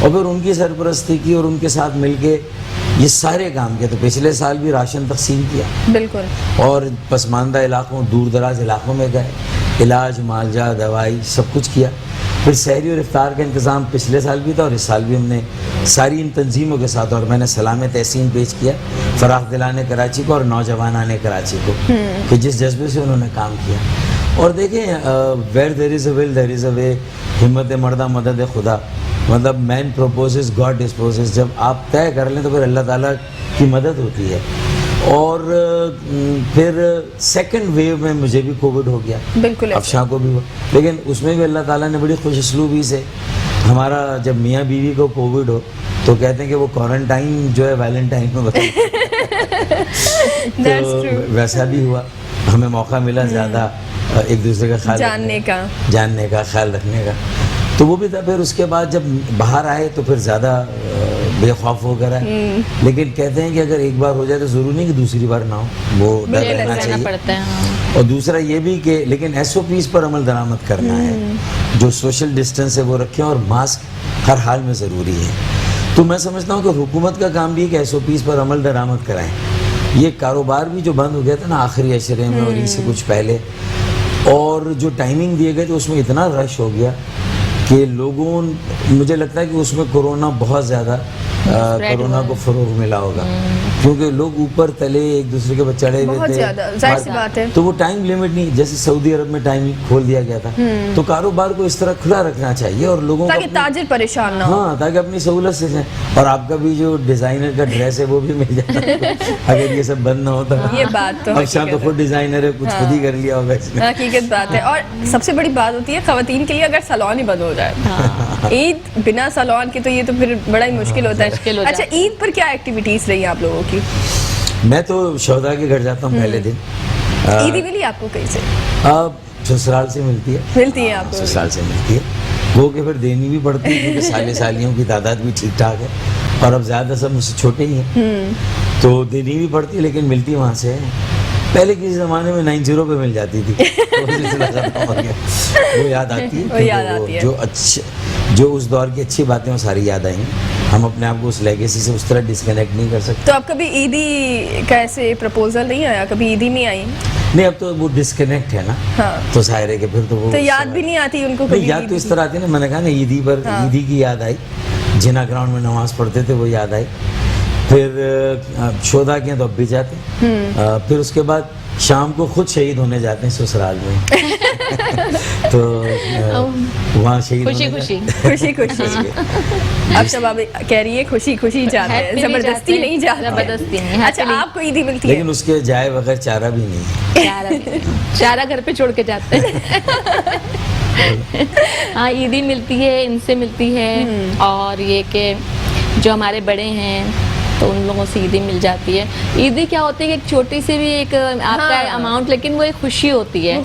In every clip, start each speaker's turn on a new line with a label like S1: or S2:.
S1: اور پھر ان کی سرپرستی کی اور ان کے ساتھ مل کے یہ سارے کام کیا. تو پچھلے سال بھی راشن تقسیم کیا
S2: بالکل,
S1: اور پسماندہ علاقوں, دور دراز علاقوں میں گئے, علاج, معالجہ, دوائی سب کچھ کیا. پھر سحری اور افطار کا انتظام پچھلے سال بھی تھا, اور اس سال بھی ہم نے ساری ان تنظیموں کے ساتھ, اور میں نے سلام تحسین پیش کیا فراخ دلان کراچی کو اور نوجوانان کراچی کو کہ جس جذبے سے انہوں نے کام کیا. اور دیکھیں ویر دیر از اے ول دیر از اے وے, ہمت مردہ مدد خدا, مطلب مین پروپوزز گاڈ ڈسپوزز. جب آپ طے کر لیں تو پھر اللہ تعالیٰ کی مدد ہوتی ہے. اور پھر سیکنڈ ویو میں مجھے بھی کووڈ ہو گیا,
S2: بالکل
S1: افشاں کو بھی ہوا, لیکن اس میں بھی اللہ تعالیٰ نے بڑی خوش اسلوبی سے ہمارا, جب میاں بیوی کو کووڈ ہو تو کہتے ہیں کہ وہ کوارنٹائن جو ہے ویلنٹائن میں بدل تو ویسا بھی ہوا. ہمیں موقع ملا زیادہ ایک دوسرے کا خیال جاننے کا, خیال رکھنے کا. تو وہ بھی تھا. پھر اس کے بعد جب باہر آئے تو پھر زیادہ بے خوف ہو کر آئے. لیکن کہتے ہیں کہ اگر ایک بار ہو جائے تو ضروری نہیں کہ دوسری بار نہ ہو, وہ ڈر رہنا چاہیے. اور دوسرا یہ بھی کہ لیکن ایس او پیز پر عمل درآمد کرنا ہے, جو سوشل ڈسٹینس ہے وہ رکھیں, اور ماسک ہر حال میں ضروری ہے. تو میں سمجھتا ہوں کہ حکومت کا کام بھی ہے کہ ایس او پیز پر عمل درآمد کرائیں. یہ کاروبار بھی جو بند ہو گیا تھا نا آخری عشرے میں اور ان سے کچھ پہلے, اور جو ٹائمنگ دیے گئے تھے اس میں اتنا رش ہو گیا کہ لوگوں, مجھے لگتا ہے کہ اس میں کورونا بہت زیادہ کورونا کو فروغ ملا ہوگا, کیونکہ لوگ اوپر تلے ایک دوسرے کے بچے چڑھے ہوئے تھے. تو وہ ٹائم لمٹ نہیں, جیسے سعودی عرب میں ٹائم کھول دیا گیا تھا, تو کاروبار کو اس طرح کھلا رکھنا چاہیے اور لوگوں
S2: تاکہ تاجر پریشان نہ ہو,
S1: ہاں تاکہ اپنی سہولت سے جائیں. اور آپ کا بھی جو ڈیزائنر کا ڈریس ہے وہ بھی مل جائے اگر یہ سب بند نہ ہوتا.
S2: یہ بات تو
S1: اب شاید تو خود ڈیزائنر ہے, کچھ خود ہی کر لیا ہوگا اس نے.
S2: حقیقت بات ہے. اور سب سے بڑی بات ہوتی ہے خواتین کے لیے اگر سالون ہی بند ہو جائے, عید بنا سالون کے تو یہ تو پھر بڑا ہی مشکل ہوتا ہے. اچھا, عید پر کیا ایکٹیویٹیز رہی آپ لوگوں کی؟
S1: میں تو شہداء کے گھر جاتا ہوں پہلے دن.
S2: عیدی ملی آپ کو کہیں سے؟
S1: اب سسرال سے ملتی ہے
S2: آپ کو؟
S1: سسرال سے ملتی ہے, وہ کہ پھر دینی بھی پڑتی ہے کیونکہ سالے سالیوں کی تعداد بھی ٹھیک ٹھاک ہے, اور اب زیادہ سب مجھ سے چھوٹے ہی ہیں تو دینی بھی پڑتی ہے, لیکن ملتی وہاں سے ہے. پہلے کسی زمانے میں 90 پہ مل جاتی تھی, وہ یاد آتی ہے, جو اچھے, جو اس دور کی اچھی باتیں وہ ساری یاد آئیں. ہم اپنے آپ کو اس لیگیسی سے اس طرح ڈسکنیکٹ نہیں کر سکتے.
S2: تو اب کبھی عیدی کا ایسے پرپوزل نہیں آیا, کبھی عیدی نہیں آئی؟
S1: نہیں, اب تو وہ ڈسکنیکٹ ہے نا, تو ظاہر ہے کہ پھر تو وہ
S2: یاد بھی نہیں آتی ان کو.
S1: یاد تو اس طرح آتی ہے نا, میں نے کہا نا عیدی پر, عیدی کی یاد آئی, جنا گراؤنڈ میں نماز پڑھتے تھے وہ یاد آئی. پھر شہداء کے ہیں تو اب بھی جاتے ہیں. پھر اس کے بعد شام کو خود شہید ہونے جاتے ہیں سسرال میں تو وہاں شہید
S2: خوشی اب سب آپ کہہ رہی ہے خوشی خوشی جاتے ہیں, زبردستی نہیں جاتے. اچھا, آپ کو عیدی ملتی ہے؟
S1: لیکن اس کے جائے بغیر چارہ بھی نہیں,
S3: چارہ گھر پہ چھوڑ کے جاتے ہیں. ہاں, عیدی ملتی ہے, ان سے ملتی ہے, اور یہ کہ جو ہمارے بڑے ہیں تو ان لوگوں سے عیدی مل جاتی ہے. عیدی کیا ہوتی ہے کہ ایک چھوٹی سی بھی ایک آپ کا اماؤنٹ, لیکن وہ ایک خوشی ہوتی ہے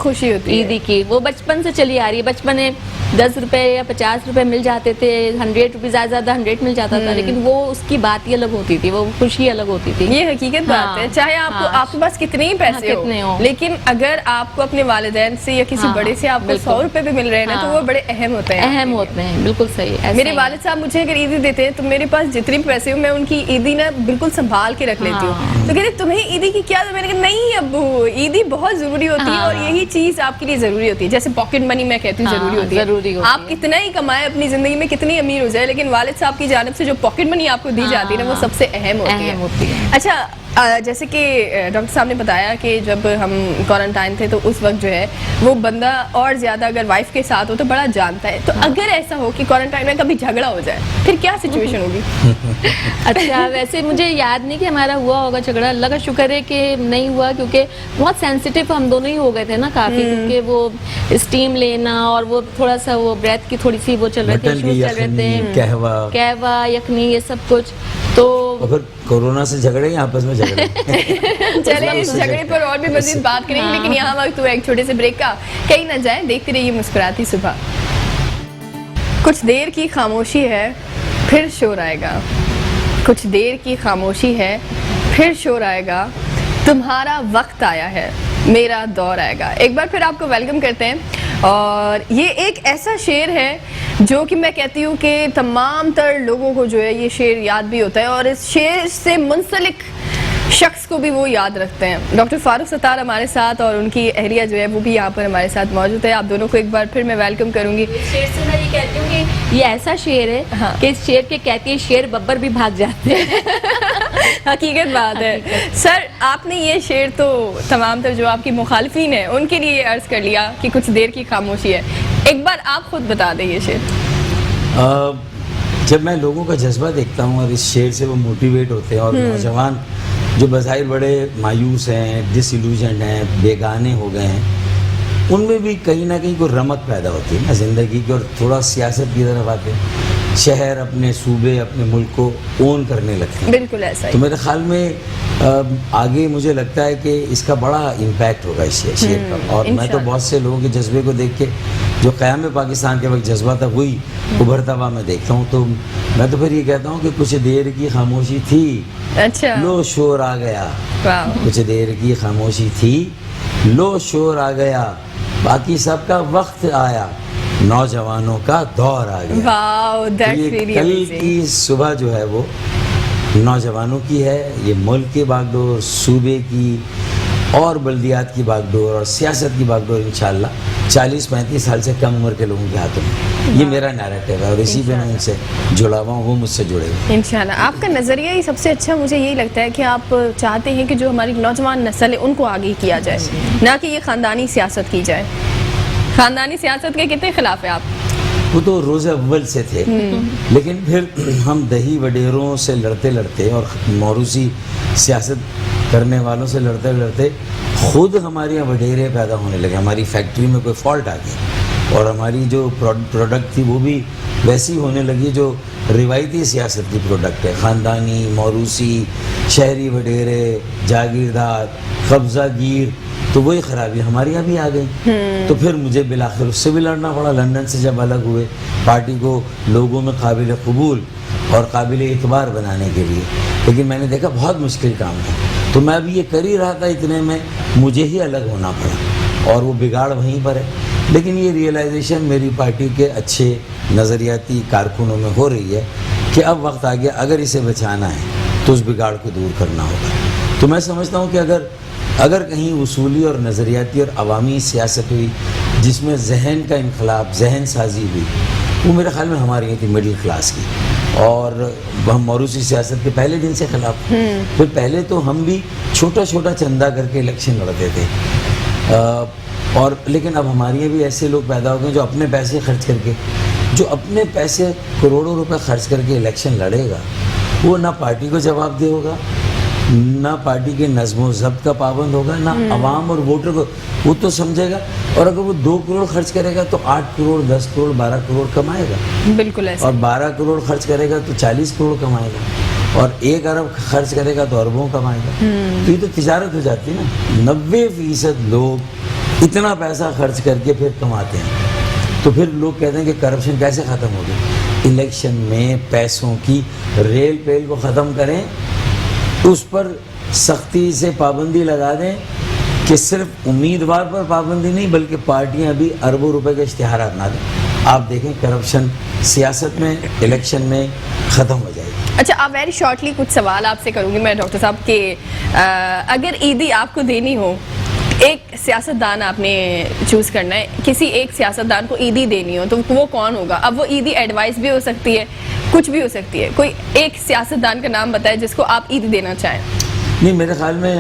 S3: عیدی کی. وہ بچپن سے چلی آ رہی ہے. بچپن میں 10 روپے یا 50 روپے مل جاتے تھے, 100 روپے زیادہ 100 مل جاتا تھا, لیکن وہ اس کی بات ہی الگ ہوتی تھی, وہ خوشی الگ ہوتی تھی.
S2: یہ حقیقت بات ہے. چاہے آپ کے پاس کتنے ہی پیسے ہو, لیکن اگر آپ کو اپنے والدین سے یا کسی بڑے سے آپ کو 100 روپے بھی مل رہے ہیں نا, تو وہ بڑے اہم ہوتے ہیں.
S3: اہم ہوتے ہیں, بالکل صحیح.
S2: میرے والد صاحب مجھے اگر عیدی دیتے ہیں تو میرے پاس جتنے پیسے ہو میں ان کی عیدی نا بالکل سنبھال کے رکھ لیتی ہوں. تو کہتے تمہیں عیدی کی کیا؟ میں نے کہا نہیں ابو, عیدی بہت ضروری ہوتی ہے, اور یہی چیز آپ کے لیے ضروری ہوتی ہے. جیسے پاکٹ منی میں کہتی ہوں ضروری ہوتی ہے. آپ کتنا ہی کمائے اپنی زندگی میں, کتنی امیر ہو جائے, لیکن والد صاحب کی جانب سے جو پاکٹ منی آپ کو دی جاتی ہے نا, وہ سب سے اہم ہوتی ہے. اچھا, جیسے کہ ڈاکٹر صاحب نے بتایا کہ جب ہم کوارنٹائن تھے تو اس وقت جو ہے وہ بندہ اور زیادہ اگر وائف کے ساتھ ہو تو بڑا جانتا ہے. تو اگر ایسا ہو کہ کوارنٹائن میں کبھی جھگڑا ہو جائے پھر کیا سچویشن ہوگی؟
S3: اچھا, ویسے مجھے یاد نہیں کہ ہمارا ہوا ہوگا جھگڑا. اللہ کا شکر ہے کہ نہیں ہوا, کیونکہ بہت سینسیٹیو ہم دونوں ہی ہو گئے تھے نا کافی, کیونکہ وہ اسٹیم لینا اور وہ تھوڑا سا وہ بریتھ کی تھوڑی سی وہ چل رہے تھے, ایشوز چل رہے تھے, کہوا یخنی یہ سب کچھ. تو
S1: پھر کورونا سے جھگڑے ہی آپس میں جھگڑے.
S2: چلیں اس جھگڑے پر اور بھی مزید بات کریں گے, لیکن یہاں وقت ہوا ایک چھوٹے سے بریک کا. کہیں نہ جائیں, دیکھتے رہیے مسکراتی صبح. کچھ دیر کی خاموشی ہے پھر شور آئے گا, کچھ دیر کی خاموشی ہے پھر شور آئے گا, تمہارا وقت آیا ہے میرا دور آئے گا. ایک بار پھر آپ کو ویلکم کرتے ہیں, اور یہ ایک ایسا شعر ہے جو کہ میں کہتی ہوں کہ تمام تر لوگوں کو جو ہے یہ شعر یاد بھی ہوتا ہے اور اس شعر سے منسلک شخص کو بھی وہ یاد رکھتے ہیں. ڈاکٹر فاروق ستار ہمارے ساتھ اور ان کی اہلیہ جو ہے وہ بھی یہاں پر ہمارے ساتھ موجود ہے. آپ دونوں کو ایک بار پھر میں ویلکم کروں گی.
S3: شعر سے میں یہ کہتی ہوں کہ یہ ایسا شعر ہے کہ اس شعر کے کہتی ہے شیر ببر بھی بھاگ جاتے ہیں.
S2: حقیقت بات ہے. سر آپ نے یہ شعر تو تمام تر جو آپ کی مخالفین ہیں ان کے لیے یہ عرض کر لیا کہ کچھ دیر کی خاموشی ہے. ایک بار آپ خود بتا دیں یہ شعر.
S1: جب میں لوگوں کا جذبہ دیکھتا ہوں اور اس شعر سے وہ موٹیویٹ ہوتے ہیں اور نوجوان جو بظاہر بڑے مایوس ہیں, ڈس ایلوژنڈ ہیں, بیگانے ہو گئے ہیں, ان میں بھی کہیں نہ کہیں کوئی رمق پیدا ہوتی ہے نا زندگی کی, اور تھوڑا سیاست کی طرف آتے ہیں, شہر اپنے صوبے اپنے ملک کو اون کرنے لگتے ہیں.
S2: بالکل ایسا
S1: تو میرے خیال میں آگے مجھے لگتا ہے کہ اس کا بڑا امپیکٹ ہوگا اس شعر کا. اور میں تو بہت سے لوگوں کے جذبے کو دیکھ کے جو قیام پاکستان کے وقت جذبہ تھا وہی ابھرتا ہوا میں دیکھتا ہوں. تو میں تو پھر یہ کہتا ہوں کہ کچھ دیر کی خاموشی تھی,
S2: اچھا
S1: لو شور آ گیا. کچھ دیر کی خاموشی تھی, لو شور آ گیا, باقی سب کا وقت آیا, نوجوانوں کا دور آ گیا.
S2: واو,
S1: یہ کل کی صبح جو ہے وہ نوجوانوں کی ہے. یہ ملک کی باغ ڈور, صوبے کی اور بلدیات کی باغ ڈور اور سیاست کی باغ ڈور انشاءاللہ 40-35 سال سے کم عمر کے لوگوں کے ہاتھوں میں. یہ میرا نیریٹو ہے اور اسی پہ میں ان سے جڑا ہوا ہوں, وہ مجھ سے جڑے ہوئے.
S2: انشاءاللہ آپ کا نظریہ ہی سب سے اچھا مجھے یہی لگتا ہے کہ آپ چاہتے ہیں کہ جو ہماری نوجوان نسل ہے ان کو آگے کیا جائے, نہ کہ یہ خاندانی سیاست کی جائے. خاندانی سیاست کے کتنے خلاف ہیں آپ؟
S1: وہ تو روز اول سے تھے, لیکن پھر ہم دہی وڈیروں سے لڑتے لڑتے اور موروثی سیاست کرنے والوں سے لڑتے لڑتے خود ہمارے یہاں وڈیرے پیدا ہونے لگے. ہماری فیکٹری میں کوئی فالٹ آ گیا اور ہماری جو پروڈکٹ تھی وہ بھی ویسی ہونے لگی جو روایتی سیاست کی پروڈکٹ ہے. خاندانی, موروثی, شہری وڈیرے, جاگیردار, قبضہ گیر, تو وہی خرابی ہمارے یہاں بھی آ گئی. تو پھر مجھے بالآخر اس سے بھی لڑنا پڑا. لندن سے جب الگ ہوئے پارٹی کو لوگوں میں قابل قبول اور قابل اعتبار بنانے کے لیے, لیکن میں نے دیکھا بہت مشکل کام ہے. تو میں ابھی یہ کر ہی رہا تھا, اتنے میں مجھے ہی الگ ہونا پڑا اور وہ بگاڑ وہیں پر ہے. لیکن یہ ریئلائزیشن میری پارٹی کے اچھے نظریاتی کارکنوں میں ہو رہی ہے کہ اب وقت آ گیا, اگر اسے بچانا ہے تو اس بگاڑ کو دور کرنا ہوگا. تو میں سمجھتا ہوں کہ اگر کہیں اصولی اور نظریاتی اور عوامی سیاست ہوئی جس میں ذہن کا انقلاب, ذہن سازی ہوئی, وہ میرے خیال میں ہماری یہ تھی مڈل کلاس کی. اور ہم موروثی سیاست کے پہلے دن سے خلاف. پھر پہلے تو ہم بھی چھوٹا چھوٹا چندہ کر کے الیکشن لڑتے تھے, اور لیکن اب ہمارے یہاں بھی ایسے لوگ پیدا ہو گئے جو اپنے پیسے خرچ کر کے, جو اپنے پیسے کروڑوں روپے خرچ کر کے الیکشن لڑے گا, وہ نہ پارٹی کو جواب دہ ہوگا, نہ پارٹی کے نظم و ضبط کا پابند ہوگا, نہ عوام اور ووٹر کو وہ تو سمجھے گا. اور اگر وہ 2 کروڑ خرچ کرے گا تو 8 کروڑ 10 کروڑ 12 کروڑ کمائے گا.
S2: بالکل ایسا.
S1: اور 12 کروڑ خرچ کرے گا تو 40 کروڑ کمائے گا, اور 1 ارب خرچ کرے گا تو اربوں کمائے گا. تو یہ تو تجارت ہو جاتی ہے نا. 90% لوگ اتنا پیسہ خرچ کر کے پھر کماتے ہیں. تو پھر لوگ کہتے ہیں کہ کرپشن کیسے ختم ہوگی. الیکشن میں پیسوں کی ریل پیل کو ختم کریں, اس پر سختی سے پابندی لگا دیں کہ صرف امیدوار پر پابندی نہیں بلکہ پارٹیاں بھی اربوں روپے کے اشتہارات نہ دیں. آپ دیکھیں کرپشن سیاست میں, الیکشن میں ختم ہو جائے گی.
S2: اچھا, آپ ویری شارٹلی کچھ سوال آپ سے کروں گی میں ڈاکٹر صاحب کہ اگر عیدی آپ کو دینی ہو, ایک سیاستدان آپ نے چوز کرنا ہے, کسی ایک سیاستدان کو عیدی دینی ہو تو وہ کون ہوگا؟ اب وہ عیدی ایڈوائس بھی ہو سکتی ہے, کچھ بھی ہو سکتی ہے. کوئی ایک سیاستدان کا نام بتائے جس کو آپ عیدی دینا چاہیں.
S1: نہیں, میرے خیال میں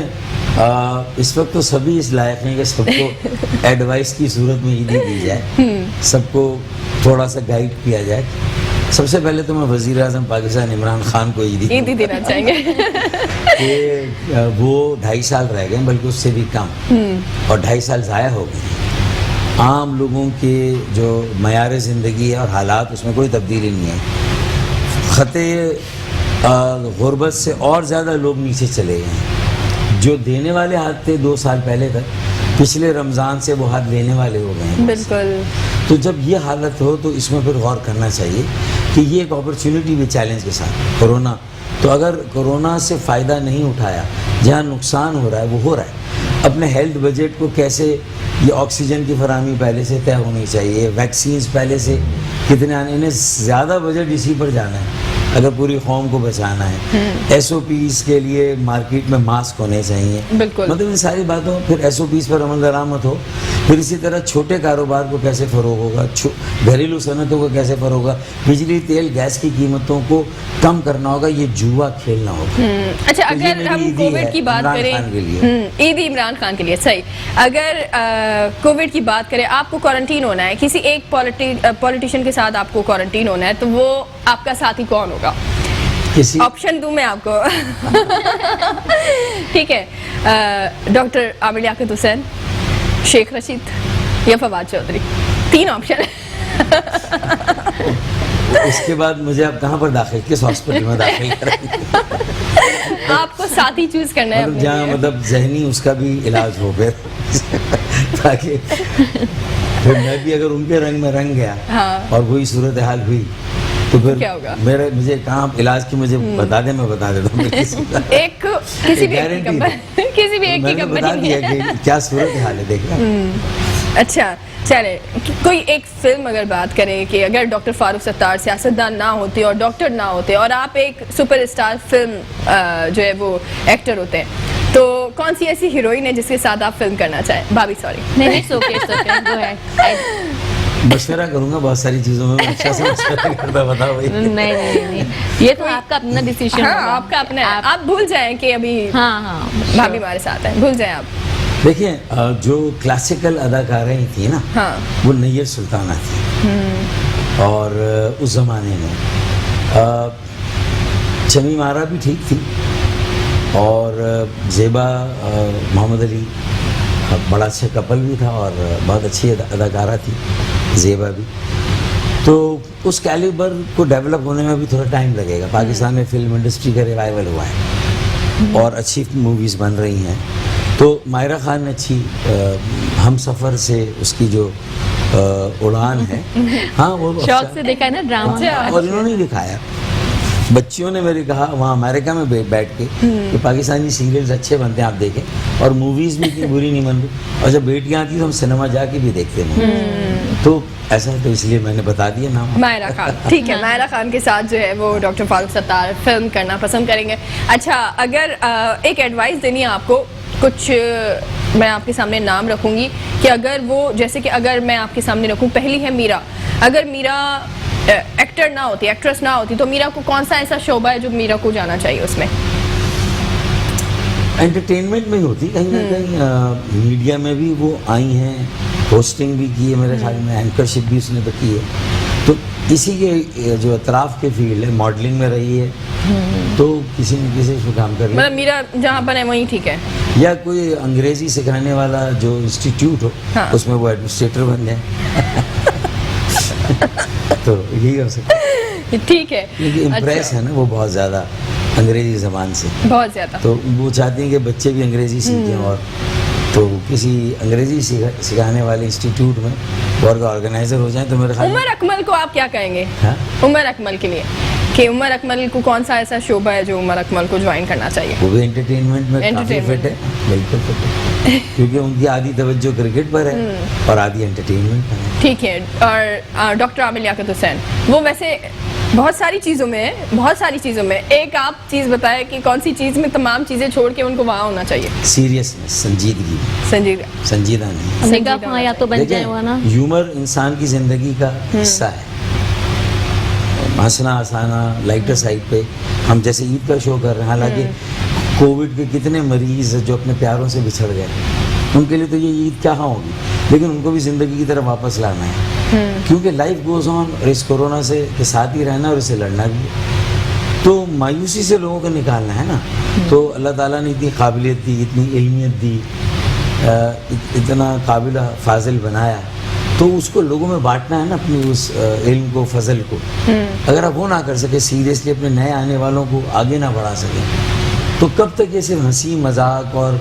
S1: اس وقت تو سبھی اس لائق ہیں کہ سب کو ایڈوائس کی صورت میں عیدی دی جائے, سب کو تھوڑا سا گائیڈ کیا جائے. سب سے پہلے تو میں وزیر اعظم پاکستان عمران خان کو عیدی
S2: دینا چاہیں گے
S1: کہ وہ 2.5 سال رہ گئے, بلکہ اس سے بھی کم, اور 2.5 سال ضائع ہو گئے. عام لوگوں کے جو معیار زندگی ہے اور حالات, اس میں کوئی تبدیلی نہیں ہے. خطے غربت سے اور زیادہ لوگ نیچے چلے گئے ہیں. جو دینے والے ہاتھ تھے 2 سال پہلے تک, پچھلے رمضان سے وہ ہاتھ لینے والے ہو گئے ہیں.
S2: بالکل.
S1: تو جب یہ حالت ہو تو اس میں پھر غور کرنا چاہیے کہ یہ ایک اپرچونٹی بھی چیلنج کے ساتھ کرونا. تو اگر کرونا سے فائدہ نہیں اٹھایا, جہاں نقصان ہو رہا ہے وہ ہو رہا ہے. اپنے ہیلتھ بجٹ کو کیسے یہ آکسیجن کی فراہمی پہلے سے طے ہونی چاہیے, ویکسینز پہلے سے کتنے آنے, انہیں زیادہ بجٹ اسی پر جانا ہے اگر پوری قوم کو بچانا ہے. ایس او پیز کے لیے مارکیٹ میں ماسک ہونے چاہیے,
S2: بالکل,
S1: مطلب ان ساری باتوں, پھر ایس او پیز پر عمل درآمد ہو. پھر اسی طرح چھوٹے کاروبار کو کیسے فروغ ہوگا, گھریلو صنعتوں کو کیسے فروغ ہوگا, بجلی تیل گیس کی قیمتوں کو کم کرنا ہوگا, یہ جوا کھیلنا ہوگا.
S2: اچھا, اگر ہم کووڈ کی بات کریں, عید عمران خان کے لیے, صحیح, اگر کووڈ کی بات کریں, آپ کو کوارنٹین ہونا ہے, کسی ایک پولیٹیشین کے ساتھ آپ کو کوارنٹین ہونا ہے, تو وہ آپ کا ساتھی کون ہوگا؟ آپشن دوں میں آپ کو. ٹھیک ہے, ڈاکٹر عامر لیاقت حسین, شیخ رشید یا فواد چودھری, 3 آپشن ہے.
S1: اس کے بعد مجھے آپ کہاں پر داخل, کس ہاسپٹل میں داخل کریں؟
S2: آپ کو ساتھی چوز کرنا ہے,
S1: مطلب جہاں مطلب ذہنی اس کا بھی علاج ہو پھر, تاکہ پھر میں بھی اگر ان کے رنگ میں رنگ گیا اور وہی صورتحال ہوئی تو پھر مجھے کہاں علاج کی مجھے بتا دیں, میں بتا دیتا ہوں.
S2: کسی بھی ایک کی کمپنی
S1: بتا دیا کہ کیا صورتحال ہے, دیکھنا.
S2: اچھا چلے, کوئی ایک فلم اگر بات کریں کہ اگر ڈاکٹر فاروق ستار سیاستدان نہ ہوتے اور ڈاکٹر نہ ہوتے اور آپ ایک سپر اسٹار فلم جو ہے وہ ایکٹر ہوتے ہیں, تو کون سی ایسی ہیروئن ہے جس کے ساتھ آپ فلم کرنا چاہیں؟ بھابھی سوری,
S1: مشورہ کروں گا بہت ساری چیزوں میں, اچھا سے مشورہ کرتا, بتاؤ بھائی.
S3: نہیں, یہ تو آپ کا اپنا ڈیسیژن,
S2: آپ کا اپنا, آپ بھول جائیں کہ ابھی بھابھی ہمارے ساتھ ہیں, بھول جائیں آپ.
S1: دیکھیں, جو کلاسیکل اداکاریں تھیں نا, وہ نیّر سلطانہ تھی, اور اس زمانے میں شمیم آرا بھی ٹھیک تھی, اور زیبا محمد علی بڑا اچھا کپل بھی تھا, اور بہت اچھی اداکارہ تھی زیبا بھی. تو اس کیلیبر کو ڈیولپ ہونے میں بھی تھوڑا ٹائم لگے گا. پاکستان میں فلم انڈسٹری کا ریوائول ہوا ہے اور اچھی موویز بن رہی ہیں. تو مائرہ خان نے اچھی ہم سفر سے اس کی جو اڑان ہے, ہاں وہ
S3: شوق سے دیکھا ہے نا ڈرامہ,
S1: اور انہوں نے دکھایا. بچیوں نے میرے کہا وہاں امریکہ میں بیٹھ کے کہ پاکستانی سیریلز اچھے بنتے ہیں, آپ دیکھیں, اور موویز بھی اتنی بری نہیں بن رہی, اور جب بیٹیاں آتی تو ہم سنیما جا کے بھی دیکھتے ہیں. تو ایسا ہے, تو اس لیے میں نے بتا دیا نام
S2: مائرہ خان. ٹھیک ہے, مائرہ خان کے ساتھ جو ہے وہ ڈاکٹر فاروق ستار فلم کرنا پسند کریں گے. اچھا, اگر ایک ایڈوائس دینی ہے آپ کو, کچھ میں آپ کے سامنے نام رکھوں گی کہ اگر وہ, جیسے کہ اگر میں آپ کے سامنے رکھوں, پہلی ہے میرا, اگر میرا ایکٹر نہ ہوتی, ایکٹریس نہ ہوتی, تو میرا کو کون سا ایسا شعبہ ہے جو میرا کو جانا چاہیے اس میں؟
S1: انٹرٹینمنٹ میں ہوتی, کہیں نہ کہیں میڈیا میں بھی وہ آئی ہیں, ہوسٹنگ بھی کی ہے میرے خیال میں, اینکرشپ بھی اس نے کی ہے. تو اسی کے جو اطراف کے فیلڈ ہے, ماڈلنگ میں رہی ہے, تو کسی نہ کسی اس میں کام کر رہی ہے.
S2: مطلب میرا جہاں پر ہے وہیں ٹھیک ہے,
S1: یا کوئی انگریزی سکھانے والا جو انسٹیٹیوٹ ہو, اس میں وہ ایڈمنسٹریٹر بن جائے, تو یہی ہو سکتا ہے.
S2: ٹھیک ہے,
S1: کیونکہ امپریس ہے نا وہ بہت زیادہ انگریزی زبان سے,
S2: بہت زیادہ,
S1: تو وہ چاہتے ہیں کہ بچے بھی انگریزی سیکھیں, اور تو کسی انگریزی سکھانے والے انسٹیٹیوٹ میں وہ آرگنائزر ہو جائیں. تو میرے خیال
S2: عمر اکمل کو آپ کیا کہیں گے, عمر اکمل کے لیے, کہ عمر اکمل کو کون سا ایسا شعبہ ہے جو عمر اکمل کو جوائن کرنا چاہیے؟
S1: وہ بھی انٹرٹینمنٹ میں کافی فٹ ہے, بالکل فٹ ہے, کیونکہ ان کی آدھی توجہ کرکٹ پر ہے اور آدھی انٹرٹینمنٹ پر ہے.
S2: ٹھیک ہے. اور ڈاکٹر عامر لیاقت حسین, وہ ویسے بہت ساری چیزوں میں, بہت ساری چیزوں میں ایک آپ چیز بتائیں کہ کون سی چیز میں تمام چیزیں چھوڑ کے ان کو وہاں ہونا چاہیے؟
S1: سیریسنس, سنجیدگی, سنجیدہ نہیں.
S3: نگاہ یا تو بن جائے گا نا.
S1: ہیومر انسان کی زندگی کا حصہ ہے, ہنسنا ہنسانا لائٹر سائڈ پہ. ہم جیسے عید کا شو کر رہے ہیں, حالانکہ کووڈ کے کتنے مریض جو اپنے پیاروں سے بچھڑ گئے, ان کے لیے تو یہ عید کیا ہوگی, لیکن ان کو بھی زندگی کی طرف واپس لانا ہے, کیونکہ لائف گوز آن, اور اس کورونا سے کے ساتھ ہی رہنا اور اسے لڑنا بھی. تو مایوسی سے لوگوں کو نکالنا ہے نا. تو اللہ تعالیٰ نے اتنی قابلیت دی, اتنی علمیت دی, اتنا قابل فاضل بنایا, تو اس کو لوگوں میں بانٹنا ہے نا, اپنی اس علم کو, فضل کو. اگر آپ وہ نہ کر سکے, سیریسلی اپنے نئے آنے والوں کو آگے نہ بڑھا سکیں, تو کب تک یہ صرف ہنسی مذاق, اور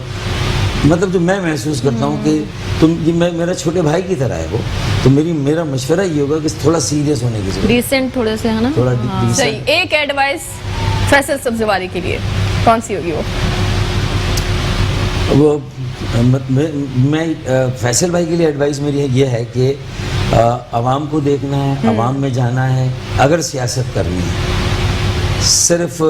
S1: مطلب جو میں محسوس کرتا ہوں کہ تم یہ میرا چھوٹے بھائی کی طرح ہے وہ, تو میرا مشورہ یہ ہوگا کہ تھوڑا سیریس ہونے کی ضرورت,
S3: ڈیسنٹ تھوڑے سے ہے نا,
S1: تھوڑا
S2: صحیح. ایک ایڈوائس فیصل سبزواری کے لیے کون سی ہوگی وہ؟
S1: وہ میں فیصل بھائی کے لیے ایڈوائس میری یہ ہے کہ عوام کو دیکھنا ہے, عوام میں جانا ہے. اگر سیاست کرنی ہے, صرف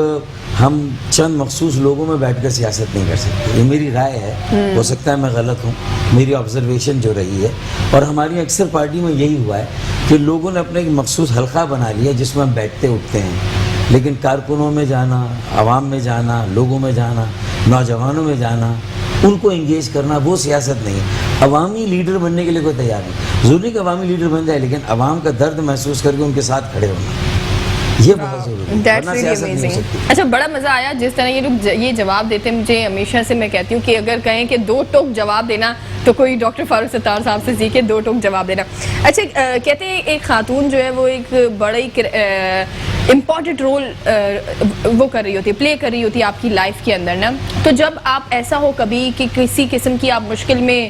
S1: ہم چند مخصوص لوگوں میں بیٹھ کر سیاست نہیں کر سکتے. یہ میری رائے ہے, ہو سکتا ہے میں غلط ہوں, میری آبزرویشن جو رہی ہے. اور ہماری اکثر پارٹی میں یہی ہوا ہے کہ لوگوں نے اپنے ایک مخصوص حلقہ بنا لیا جس میں ہم بیٹھتے اٹھتے ہیں, لیکن کارکنوں میں جانا, عوام میں جانا, لوگوں میں جانا, نوجوانوں میں جانا, ان کو انگیج کرنا, وہ سیاست نہیں. عوامی لیڈر بننے کے لیے کوئی تیار نہیں. ضروری کہ عوامی لیڈر بن جائے, لیکن عوام کا درد محسوس کر کے ان کے ساتھ کھڑے ہونا, یہ بہت ضروری ہے, ورنہ سیاست نہیں ہو سکتی.
S2: اچھا, بڑا مزہ آیا جس طرح یہ لوگ یہ جواب دیتے ہیں. مجھے ہمیشہ سے میں کہتی ہوں کہ اگر کہیں کہ 2 ٹوک جواب دینا تو کوئی ڈاکٹر فاروق ستار صاحب سے سیکھے 2 ٹوک جواب دینا. اچھا, کہتے ہیں ایک خاتون جو ہے وہ ایک بڑا ہی امپورٹنٹ رول وہ کر رہی ہوتی ہے, پلے کر رہی ہوتی ہے آپ کی لائف کے اندر نا. تو جب آپ ایسا ہو کبھی کہ کسی قسم کی آپ مشکل میں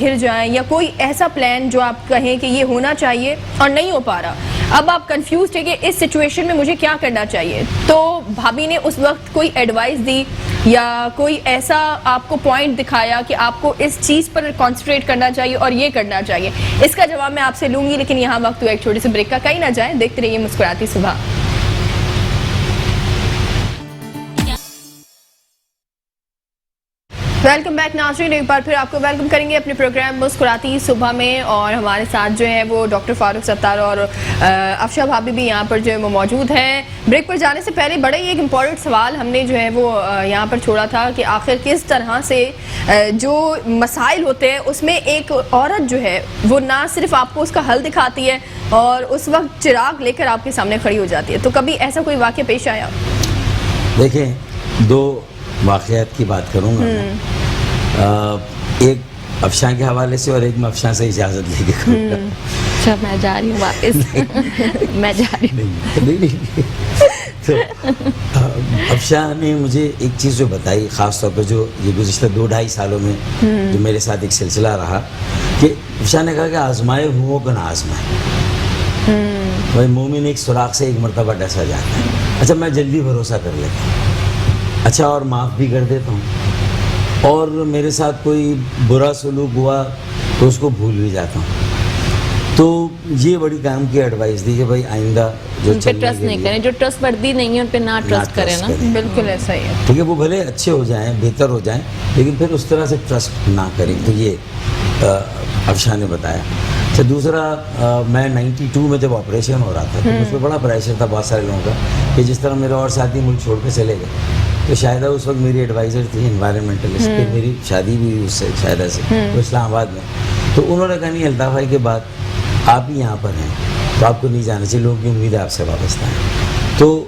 S2: گھر جائیں, یا کوئی ایسا پلان جو آپ کہیں کہ یہ ہونا چاہیے اور نہیں ہو پا رہا, اب آپ کنفیوزڈ ہے کہ اس سچویشن میں مجھے کیا کرنا چاہیے, تو بھابھی نے اس وقت کوئی ایڈوائس دی یا کوئی ایسا آپ کو پوائنٹ دکھایا کہ آپ کو اس چیز پر کانسنٹریٹ کرنا چاہیے اور یہ کرنا چاہیے؟ اس کا جواب میں آپ سے لوں گی, لیکن یہاں وقت ہوا ایک چھوٹے سے بریک کا. کہیں نہ جائیں, دیکھتے رہیے مسکراتی صبح. ویلکم بیک ناظرین, ایک بار پھر آپ کو ویلکم کریں گے اپنے پروگرام مسکراتی صبح میں. اور ہمارے ساتھ جو ہے وہ ڈاکٹر فاروق ستار اور افشا بھابھی بھی یہاں پر جو ہے وہ موجود ہیں. بریک پر جانے سے پہلے بڑا ہی ایک امپورٹنٹ سوال ہم نے جو ہے وہ یہاں پر چھوڑا تھا کہ آخر کس طرح سے جو مسائل ہوتے ہیں اس میں ایک عورت جو ہے وہ نہ صرف آپ کو اس کا حل دکھاتی ہے اور اس وقت چراغ لے کر آپ کے سامنے کھڑی ہو جاتی ہے. تو کبھی ایسا کوئی واقعہ پیش آیا؟
S1: دیکھیں, 2 واقعات کی بات کروں گا میں. ایک افشاں کے حوالے سے اور ایک میں افشاں سے اجازت لے کے کروں گا.
S3: اچھا, میں جا رہی ہوں واپس. میں جا رہی ہوں.
S1: نہیں. تو افشاں نے مجھے ایک چیز جو بتائی, خاص طور پہ جو یہ گزشتہ 2-2.5 سالوں میں جو میرے ساتھ ایک سلسلہ رہا, کہ افشاں نے کہا کہ آزمائے ہوں کو نہ آزمائے. بھائی مومن ایک سوراخ سے ایک مرتبہ ڈسا جاتا ہے. اچھا, میں جلدی بھروسہ کر لیتا ہوں, اچھا, اور معاف بھی کر دیتا ہوں, اور میرے ساتھ کوئی برا سلوک ہوا تو اس کو بھول بھی جاتا ہوں. تو یہ بڑی کام کی ایڈوائس دی کہ بھائی آئندہ جو
S3: ٹرسٹ نہیں کریں, جو ٹرسٹ بردی نہیں ہے ان پہ نہ ٹرسٹ کریں نا.
S2: بالکل ایسا ہی ہے.
S1: ٹھیک ہے, وہ بھلے اچھے ہو جائیں, بہتر ہو جائیں, لیکن پھر اس طرح سے ٹرسٹ نہ کریں. تو یہ افشاں نے بتایا. اچھا, دوسرا, میں 92 میں جب آپریشن ہو رہا تھا تو اس پہ بڑا پریشر تھا بہت سارے لوگوں کا کہ جس طرح میرے اور ساتھی ملک چھوڑ کے چلے گئے. تو شاہدہ اس وقت میری ایڈوائزر تھی, انوائرمنٹلسٹ, پھر میری شادی بھی ہوئی اس سے, شاہدہ سے, تو اسلام آباد میں. تو انہوں نے کہا نہیں, الطاف بھائی کے بعد آپ ہی یہاں پر ہیں تو آپ کو نہیں جانا چاہیے, لوگوں کی امید آپ سے وابستہ ہیں. تو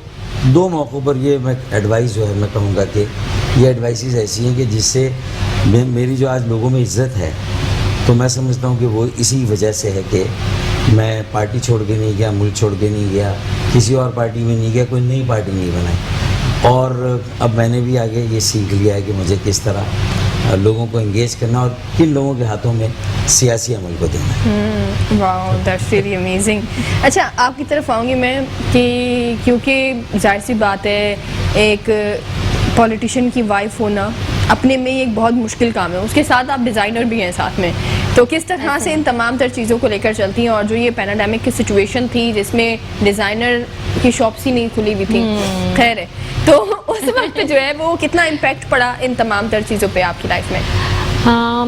S1: 2 موقعوں پر یہ میں ایڈوائس جو ہے میں کہوں گا کہ یہ ایڈوائسز ایسی ہیں کہ جس سے میری جو آج لوگوں میں عزت ہے, تو میں سمجھتا ہوں کہ وہ اسی وجہ سے ہے کہ میں پارٹی چھوڑ کے نہیں گیا, ملک چھوڑ کے نہیں گیا, کسی اور پارٹی میں نہیں گیا, کوئی نئی پارٹی نہیں بنائی. اور اب میں نے بھی آگے یہ سیکھ لیا ہے کہ مجھے کس طرح لوگوں کو انگیج کرنا اور کن لوگوں کے ہاتھوں میں سیاسی عمل کو دینا.
S2: واو, دیٹس ریئلی امیزنگ. اچھا, آپ کی طرف آؤں گی میں کہ کیونکہ ظاہر سی بات ہے ایک پولیٹیشین کی وائف ہونا اپنے میں ایک بہت مشکل کام ہے, اس کے ساتھ آپ ڈیزائنر بھی ہیں ساتھ میں. تو کس طرح سے ان تمام تر چیزوں کو لے کر چلتی ہیں؟ اور جو یہ پیناڈیمک کی سچویشن تھی جس میں ڈیزائنر کی شاپس ہی نہیں کھلی ہوئی تھی, خیر ہے, تو اس وقت جو ہے وہ کتنا امپیکٹ پڑا ان تمام تر چیزوں پہ آپ کی لائف میں؟
S3: ہاں,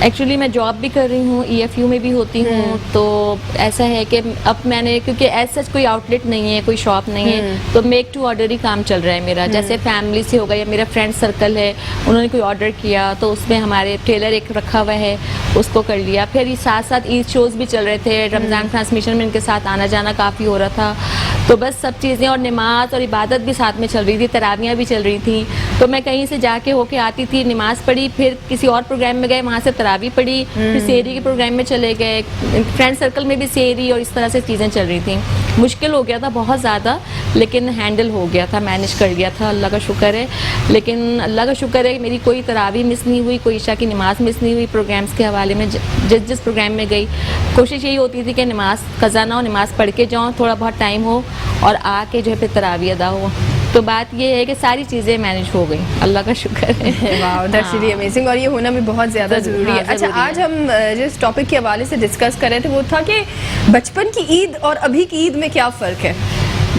S3: ایکچولی میں جاب بھی کر رہی ہوں, EFU میں بھی ہوتی ہوں. تو ایسا ہے کہ اب میں نے, کیونکہ ایسا کوئی آؤٹ لیٹ نہیں ہے, کوئی شاپ نہیں ہے, تو میک ٹو آرڈر ہی کام چل رہا ہے میرا. جیسے فیملی سے ہوگا یا میرا فرینڈ سرکل ہے, انہوں نے کوئی آرڈر کیا تو اس میں ہمارے ٹیلر ایک رکھا ہوا ہے, اس کو کر لیا. پھر ساتھ ساتھ عید شوز بھی چل رہے تھے, رمضان ٹرانسمیشن میں ان کے ساتھ آنا جانا کافی ہو رہا تھا. تو بس سب چیزیں, اور نماز اور عبادت بھی ساتھ میں چل رہی تھی, تراویاں بھی چل رہی تھیں. تو میں کہیں سے جا کے ہو کے آتی تھی, نماز پڑھی, پھر کسی اور پروگرام میں گئے, وہاں سے تراویح پڑھی, پھر سحری کے پروگرام میں چلے گئے, فرینڈ سرکل میں بھی سحری, اور اس طرح سے چیزیں چل رہی تھیں. مشکل ہو گیا تھا بہت زیادہ, لیکن ہینڈل ہو گیا تھا, مینیج کر گیا تھا, اللہ کا شکر ہے. لیکن اللہ کا شکر ہے میری کوئی تراویح مس نہیں ہوئی, کوئی عشاء کی نماز مس نہیں ہوئی. پروگرامس کے حوالے میں جس پروگرام میں گئی, کوشش یہی ہوتی تھی کہ نماز قضا نہ ہو, نماز پڑھ کے جاؤں, تھوڑا بہت ٹائم ہو, اور آ کے جو ہے پھر تراویح ادا ہو. تو بات یہ ہے کہ ساری چیزیں مینیج ہو گئی, اللہ کا شکر ہے.
S2: واو دیٹس ریلی امیزنگ, اور یہ ہونا بھی بہت زیادہ ضروری ہے. اچھا, آج ہم جس ٹاپک کے حوالے سے ڈسکس کر رہے تھے وہ تھا کہ بچپن کی عید اور ابھی کی عید میں کیا فرق ہے.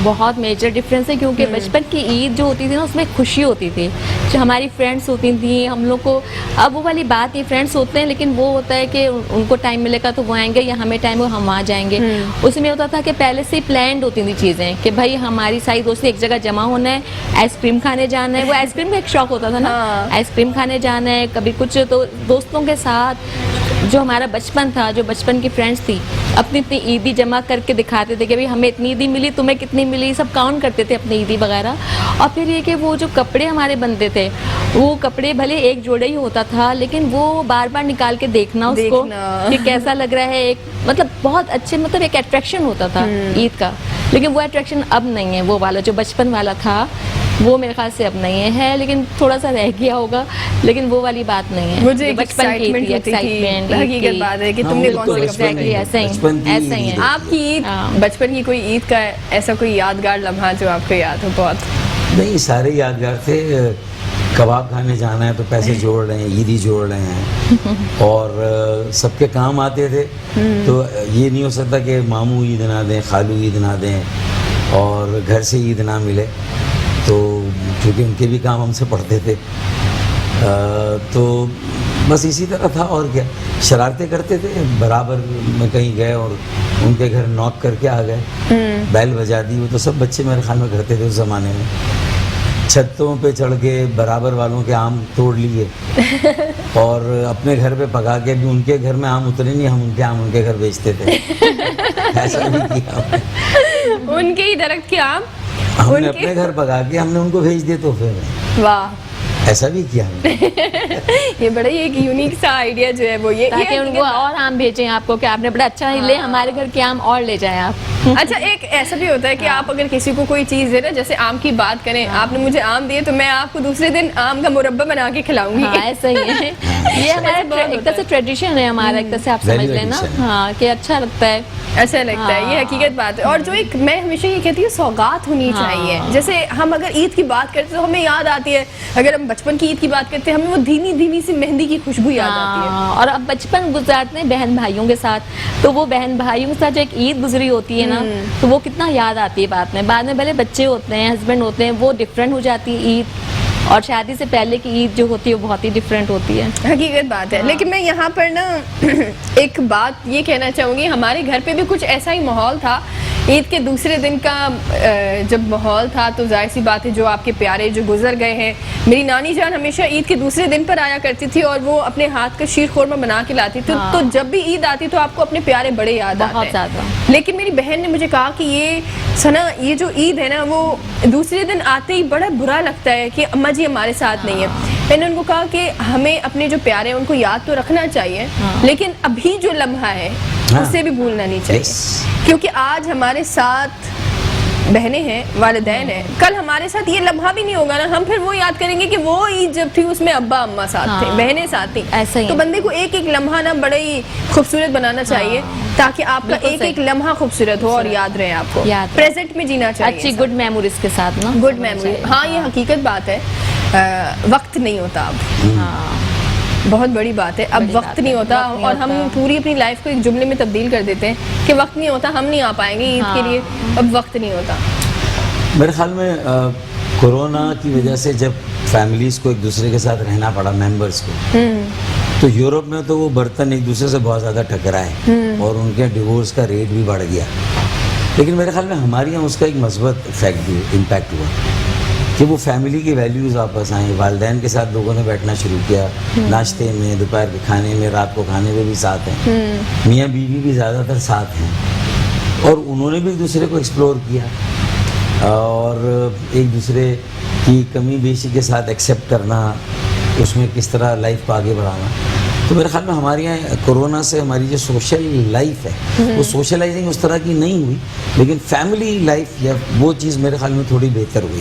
S3: بہت میجر ڈفرینس ہے, کیونکہ بچپن کی عید جو ہوتی تھی نا اس میں خوشی ہوتی تھی, جو ہماری فرینڈس ہوتی تھیں ہم لوگ کو, اب وہ والی بات نہیں, فرینڈس ہوتے ہیں لیکن وہ ہوتا ہے کہ ان کو ٹائم ملے گا تو وہ آئیں گے, یا ہمیں ٹائم ہو ہم آ جائیں گے. اس میں ہوتا تھا کہ پہلے سے پلانڈ ہوتی تھیں چیزیں کہ بھائی ہماری ساری دوست ایک جگہ جمع ہونا ہے, آئس کریم کھانے جانا ہے. وہ آئس کریم کا ایک شوق ہوتا تھا نا, آئس کریم کھانے جانا ہے, کبھی کچھ. تو دوستوں کے ساتھ جو ہمارا بچپن تھا, جو بچپن کی فرینڈس تھی, اپنی اتنی عیدی جمع کر کے دکھاتے تھے کہ بھائی ہمیں اتنی عیدی ملی, تمہیں کتنی ملی, سب کاؤنٹ کرتے تھے اپنی عیدی وغیرہ. اور پھر یہ کہ وہ جو کپڑے ہمارے بنتے تھے, وہ کپڑے بھلے ایک جوڑا ہی ہوتا تھا لیکن وہ بار بار نکال کے دیکھنا اس کو کہ کیسا لگ رہا ہے, ایک مطلب بہت اچھے, مطلب ایک اٹریکشن ہوتا تھا عید کا. لیکن وہ اٹریکشن اب نہیں ہے, وہ والا جو بچپن والا تھا وہ میرے خیال سے اب نہیں ہے, لیکن تھوڑا سا رہ گیا ہوگا, لیکن وہ والی بات نہیں ہے.
S2: مجھے بچپن کی ایکسائٹمنٹ, حقیقت بات ہے کہ تم نے کون سے کپڑے,
S3: ایسا ہی ہے.
S2: آپ کی عید, بچپن کی کوئی عید کا ایسا کوئی یادگار لمحہ جو آپ کو یاد ہو؟ بہت
S1: نہیں, سارے یادگار تھے. کباب کھانے جانا ہے تو پیسے جوڑ رہے ہیں, عیدی جوڑ رہے ہیں, اور سب کے کام آتے تھے. تو یہ نہیں ہو سکتا کہ ماموں عید نہ دیں, خالو عید نہ دیں, اور گھر سے عید نہ ملے. تو کیونکہ ان کے بھی کام ہم سے پڑھتے تھے, تو بس اسی طرح تھا. اور کیا, شرارتیں کرتے تھے برابر. میں کہیں گئے اور ان کے گھر نوک کر کے آ گئے, بیل بجا دی. وہ تو سب بچے میرے خیال میں کرتے تھے اس زمانے میں. چھتوں پہ چڑھ کے برابر والوں کے آم توڑ لیے, اور اپنے گھر پہ پکا کے بھی. ان کے گھر میں آم اترے نہیں, ہم ان کے آم ان کے گھر بیچتے تھے. ایسا بھی کیا ہم نے.
S2: ان کے ہی درخت کے آم
S1: ہم نے اپنے گھر پکا کے ہم نے ان کو بھیج دیے تحفے میں.
S2: واہ,
S1: ایسا بھی کیا ہم نے.
S2: یہ بڑا ہی ایک یونیک سا آئیڈیا جو ہے وہ یہ
S3: تاکہ ان کو اور آم بھیجیں آپ کو کہ آپ نے بڑا اچھا لے, ہمارے گھر کے آم اور لے جائیں آپ.
S2: اچھا, ایک ایسا بھی ہوتا ہے کہ آپ اگر کسی کو کوئی چیز دے نا, جیسے آم کی بات کریں, آپ نے مجھے آم دیے تو میں آپ کو دوسرے دن آم کا مربع بنا کے کھلاؤں گی.
S3: ایسا ہی ہے, یہ ہمارا ایک طرح سے ٹریڈیشن ہے ہمارا, ایک طرح سے آپ سمجھ لیں نا. ہاں, کہ اچھا لگتا ہے,
S2: ایسا لگتا ہے, یہ حقیقت بات ہے. اور جو ایک میں ہمیشہ یہ کہتی ہوں, سوغات ہونی چاہیے. جیسے ہم اگر عید کی بات کرتے تو ہمیں یاد آتی ہے, اگر ہم بچپن کی عید کی بات کرتے ہیں ہمیں وہ دھیمی دھیمی سی مہندی کی خوشبو یاد آتی ہے.
S3: اور اب بچپن گزارتے ہیں بہن بھائیوں کے ساتھ, تو وہ بہن بھائیوں کے ساتھ جو ایک عید گزری ہوتی ہے نا, تو وہ کتنا یاد آتی ہے بعد میں. بعد میں بھلے بچے ہوتے ہیں, ہسبینڈ ہوتے ہیں, وہ ڈفرینٹ ہو جاتی ہے عید, اور شادی سے پہلے کی عید جو ہوتی ہے وہ بہت ہی ڈفرینٹ ہوتی ہے.
S2: حقیقت بات ہے. لیکن میں یہاں پر نا ایک بات یہ کہنا چاہوں گی, ہمارے گھر پہ بھی کچھ ایسا ہی ماحول تھا. عید کے دوسرے دن کا جب ماحول تھا تو ظاہر سی بات ہے جو آپ کے پیارے جو گزر گئے ہیں, میری نانی جان ہمیشہ عید کے دوسرے دن پر آیا کرتی تھی, اور وہ اپنے ہاتھ کا شیر خورمہ بنا کے لاتی تھی. تو جب بھی عید آتی تو آپ کو اپنے پیارے بڑے یاد آتے ہیں.
S3: زیادہ.
S2: لیکن میری بہن نے مجھے کہا کہ یہ سنا, یہ جو عید ہے نا وہ دوسرے دن آتے ہی بڑا برا لگتا ہے کہ اماں جی ہمارے ساتھ نہیں ہے. میں نے ان کو کہا کہ ہمیں اپنے جو پیارے ہیں ان کو یاد تو رکھنا چاہیے, لیکن ابھی جو لمحہ ہے اسے بھی بھولنا نہیں چاہیے. کیونکہ آج ہمارے ساتھ بہنیں ہیں, والدین ہیں, کل ہمارے ساتھ یہ لمحہ بھی نہیں ہوگا نا, ہم پھر وہ یاد کریں گے کہ وہ عید جب تھی اس میں ابا اماں ساتھ تھے, بہنیں ساتھ تھیں. تو بندے کو ایک ایک لمحہ نا بڑا ہی خوبصورت بنانا چاہیے, تاکہ آپ کا ایک ایک لمحہ خوبصورت ہو اور یاد رہے آپ کو. پریزنٹ میں جینا چاہیے,
S3: اچھی گڈ میموریز کے ساتھ نا,
S2: گڈ میموری. ہاں, یہ حقیقت بات ہے. وقت نہیں ہوتا اب, بہت بڑی بات ہے, اب وقت نہیں ہوتا, اور ہم پوری اپنی لائف کو ایک جملے میں تبدیل کر دیتے ہیں کہ وقت نہیں ہوتا, ہم نہیں آ پائیں گے عید کے لیے, اب وقت نہیں ہوتا.
S1: میرے خیال میں کورونا کی وجہ سے جب فیملیز کو ایک دوسرے کے ساتھ رہنا پڑا, ممبرس کو, تو یورپ میں تو وہ برتن ایک دوسرے سے بہت زیادہ ٹکرائے اور ان کے ڈیورس کا ریٹ بھی بڑھ گیا. لیکن میرے خیال میں ہمارے یہاں اس کا ایک مثبت امپیکٹ ہوا کہ وہ فیملی کی ویلیوز واپس آئیں. والدین کے ساتھ لوگوں نے بیٹھنا شروع کیا, ناشتے میں, دوپہر کے کھانے میں, رات کو کھانے میں بھی ساتھ ہیں, میاں بیوی بھی زیادہ تر ساتھ ہیں, اور انہوں نے بھی ایک دوسرے کو ایکسپلور کیا اور ایک دوسرے کی کمی بیشی کے ساتھ ایکسیپٹ کرنا, اس میں کس طرح لائف کو آگے بڑھانا. تو میرے خیال میں ہمارے یہاں کورونا سے ہماری جو سوشل لائف ہے وہ سوشلائزنگ اس طرح کی نہیں ہوئی, لیکن فیملی لائف یا وہ چیز میرے خیال میں تھوڑی بہتر ہوئی.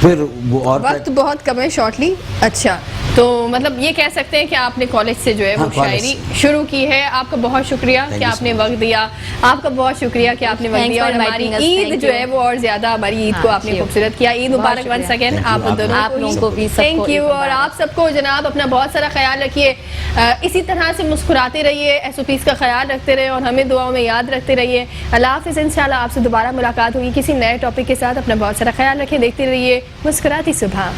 S1: پھر وہ اور
S2: وقت بہت کم ہے شارٹلی. اچھا تو مطلب یہ کہہ سکتے ہیں کہ آپ نے کالج سے جو ہے وہ شاعری شروع کی ہے. آپ کا بہت شکریہ کہ آپ نے وقت دیا, آپ کا بہت شکریہ کہ آپ نے وقت دیا, اور ہماری عید جو ہے وہ اور زیادہ ہماری عید کو آپ نے خوبصورت کیا. عید مبارک ونس اگین آپ دونوں کو بھی. Thank you. اور آپ سب کو جناب اپنا بہت سارا خیال رکھیے, اسی طرح سے مسکراتے رہیے, ایس او پیز کا خیال رکھتے رہے اور ہمیں دعاؤں میں یاد رکھتے رہیے. اللہ حافظ. انشاءاللہ آپ سے دوبارہ ملاقات ہوگی کسی نئے ٹاپک کے ساتھ. اپنا بہت سارا خیال رکھیں, دیکھتے رہیے مسکراتی صبح.